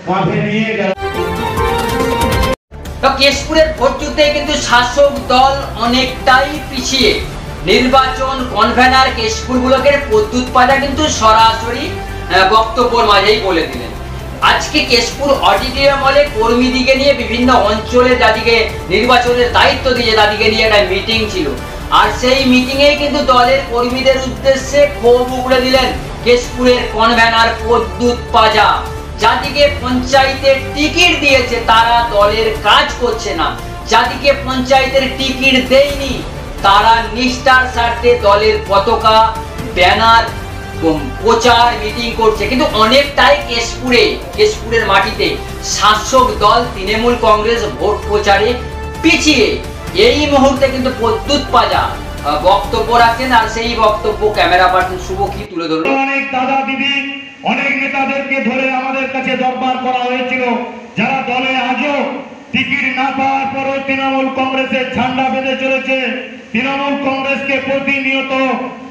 কাঁধে নিয়ে গেল। তো কেশপুরের ভোট যুদ্ধে কিন্তু শাসক দল অনেকটাই পিছিয়ে। নির্বাচন কনভেনার কেশপুর ব্লকের প্রদ্যুৎ পাজা কিন্তু সরাসরি বক্তব্যের মাঝেই বলে দিলেন। আজকে কেশপুর অডিটোরিয়াম হলে কর্মীদিকে নিয়ে বিভিন্ন অঞ্চলে যাদিকে নির্বাচনের দায়িত্ব দিয়ে তাদেরকে নিয়ে একটা মিটিং ছিল, আর সেই মিটিংয়ে কিন্তু দলের কর্মীদের উদ্দেশ্যে ক্ষোভ উগড়ে দিলেন কেশপুরের কনভেনার প্রদ্যুৎ পাজা। যাদিকে পঞ্চায়েতের টিকিট দিয়েছে তারা দলের কাজ করছে না, যাদিকে পঞ্চায়েতের টিকিট দেয়নি তারা নিষ্ঠার স্বার্থে দলের পতাকা ব্যানার প্রচার মিটিং করছে। কিন্তু অনেকটাই কেশপুরের মাটিতে শাসক দল তৃণমূল কংগ্রেস ভোট প্রচারে পিছিয়ে। এই মুহূর্তে কিন্তু প্রদ্যুৎ পাজা বক্তব্য রাখছেন, আর সেই বক্তব্য ক্যামেরা পার্সন শুভ কি তুলে ধরল। অনেক দাদা দিদি অনেক নেতাদেরকে ধরে আমাদের কাছে দরবার করা হয়েছিল, যারা দলে আজও টিকিট না পাওয়ার পরও তৃণমূল কংগ্রেসের ঝান্ডা বেঁধে চলেছে। তৃণমূল কংগ্রেসকে প্রতিনিয়ত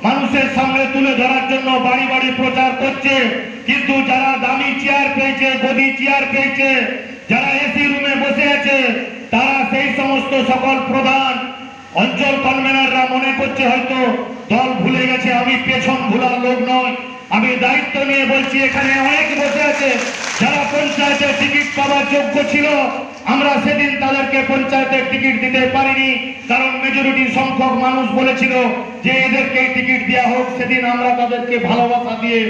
মানুষের সামনে তুলে ধরার জন্য বাড়ি বাড়ি প্রচার করছে। কিন্তু যারা দামি চেয়ার পেয়েছে, গদি চেয়ার পেয়েছে, যারা এসি রুমে বসে আছে, তারা সেই সমস্ত সকল প্রধান অঞ্চল কনভেনাররা মনে করছে হয়তো দল ভুলে গেছে। আমি পেছন ভুলার লোক নয়, আমি দায়িত্ব নিয়ে বলছি এখানে অনেক বসে আছে যারা পঞ্চায়েতের টিকিট পাওয়ার যোগ্য ছিল। আমরা সেদিন তাদেরকে পঞ্চায়েতের টিকিট দিতে পারিনি, কারণ মেজরিটি সংখ্যক মানুষ বলেছিল যে এদেরকে টিকিট দেওয়া হোক। সেদিন আমরা তাদেরকে ভালোবাসা দিয়ে,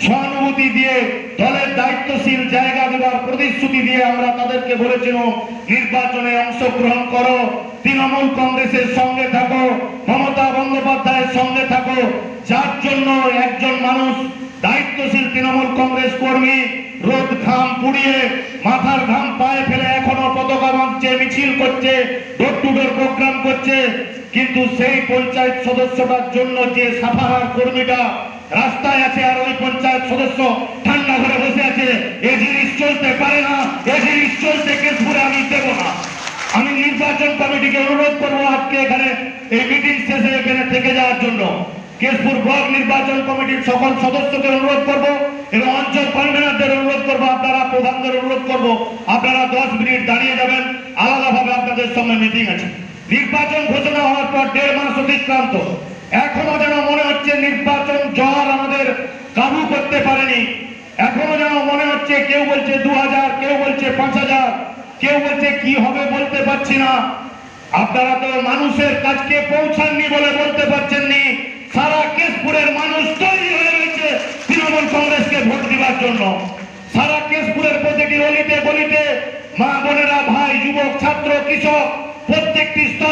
সহানুভূতি দিয়ে, দলের দায়িত্বশীল জায়গা দেওয়ার প্রতিশ্রুতি দিয়ে আমরা তাদেরকে বলেছিলাম নির্বাচনে অংশগ্রহণ করো, তৃণমূল কংগ্রেসের সঙ্গে থাকো, মমতা বন্দ্যোপাধ্যায়ের সঙ্গে থাকো। যার জন্য একজন মানুষ দায়িত্বশীল তৃণমূল কংগ্রেস কর্মী রোদ ঘাম পুড়িয়ে মাথার ঘাম পায়ে ফেলে এখনো পতাকা বাঁধছে, মিছিল করছে, ডোর টু ডোর প্রোগ্রাম করছে। কিন্তু সেই পঞ্চায়েত সদস্যটার জন্য যে সাফারার কর্মীটা রাস্তায় আছে আর ওই পঞ্চায়েত সদস্য ঠান্ডা ঘরে বসে আছে, এ জিনিস চলতে পারে না। এ জিনিস চলতে কেশপুরে আমি দেব না। আমি নির্বাচন কমিটিকে অনুরোধ করবো আজকে এখানে এই মিটিং শেষে এখানে থেকে যাওয়ার জন্য। কেশপুর ব্লক নির্বাচন কমিটির সকল সদস্যকে অনুরোধ করব এবং অঞ্চল কনভেনারদের অনুরোধ করব, আপনারা প্রধানদের অনুরোধ করব আপনারা 10 মিনিট দাঁড়িয়ে যাবেন। আলাদাভাবে আপনাদের সঙ্গে মিটিং আছে। নির্বাচন ঘোষণা হওয়ার পর 1.5 মাস অতিক্রান্ত, এখনো যেন মনে হচ্ছে নির্বাচন জ্বর আমাদের কাবু করতে পারেনি। এখনো যেন মনে হচ্ছে কেউ বলছে 2000, কেউ বলছে 5000, কেউ বলছে কি হবে বলতে পারছি না। আপনারা তো মানুষের কাছকে পৌঁছাননি বলে বলতে পারছেননি। সারা কেশপুরের মানুষ তৈরি হয়ে রয়েছে তৃণমূল কংগ্রেসকে ভোট দেওয়ার জন্য। সারা কেশপুরের প্রতিটি অলিতে গলিতে মা বোনেরা, ভাই, যুবক, ছাত্র, কৃষক প্রত্যেকটি স্তর